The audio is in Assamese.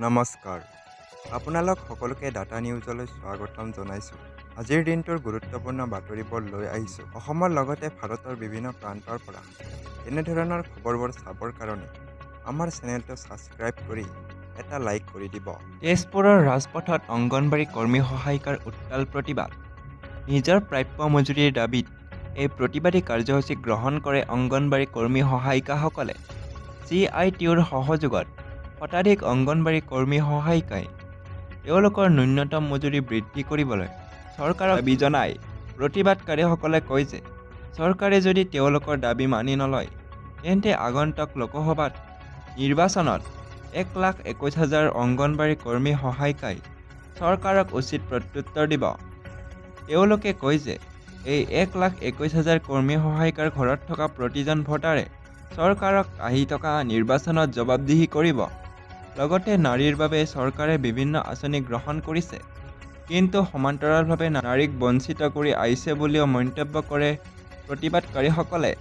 নমস্কাৰ আপোনালোক সকলোকে ডাটা নিউজলৈ স্বাগতম জনাইছোঁ। আজিৰ দিনটোৰ গুৰুত্বপূৰ্ণ বাতৰিবোৰ লৈ আহিছোঁ। অসমৰ লগতে ভাৰতৰ বিভিন্ন প্ৰান্তৰ পৰা এনেধৰণৰ খবৰবোৰ চাবৰ কাৰণে আমাৰ চেনেলটো ছাবস্ক্ৰাইব কৰি এটা লাইক কৰি দিব। তেজপুৰৰ ৰাজপথত অংগনবাড়ী কৰ্মী সহায়িকাৰ উত্তাল প্ৰতিবাদ। নিজৰ প্ৰাপ্য মজুৰিৰ দাবীত এই প্ৰতিবাদী কাৰ্যসূচী গ্ৰহণ কৰে অংগনবাড়ী কৰ্মী সহায়িকাসকলে। CITUৰ সহযোগত শতাধিক অংগনবাড়ী কৰ্মী সহায়িকাই তেওঁলোকৰ ন্যূনতম মজুৰি বৃদ্ধি কৰিবলৈ চৰকাৰক দাবী জনায়। প্ৰতিবাদকাৰীসকলে কয় যে চৰকাৰে যদি তেওঁলোকৰ দাবী মানি নলয় তেন্তে আগন্তুক লোকসভাত নিৰ্বাচনত 1,21,000 অংগনবাড়ী কৰ্মী সহায়িকাই চৰকাৰক উচিত প্ৰত্যুত্তৰ দিব। তেওঁলোকে কয় যে এই 1,21,000 কৰ্মী সহায়িকাৰ ঘৰত থকা প্ৰতিজন ভোটাৰে চৰকাৰক আহি থকা নিৰ্বাচনত জবাবদিহি কৰিব। লগতে নাৰীৰ বাবে চৰকাৰে বিভিন্ন আঁচনি গ্ৰহণ কৰিছে, কিন্তু সমান্তৰালভাৱে নাৰীক বঞ্চিত কৰি আহিছে বুলিও মন্তব্য কৰে প্ৰতিবাদকাৰীসকলে।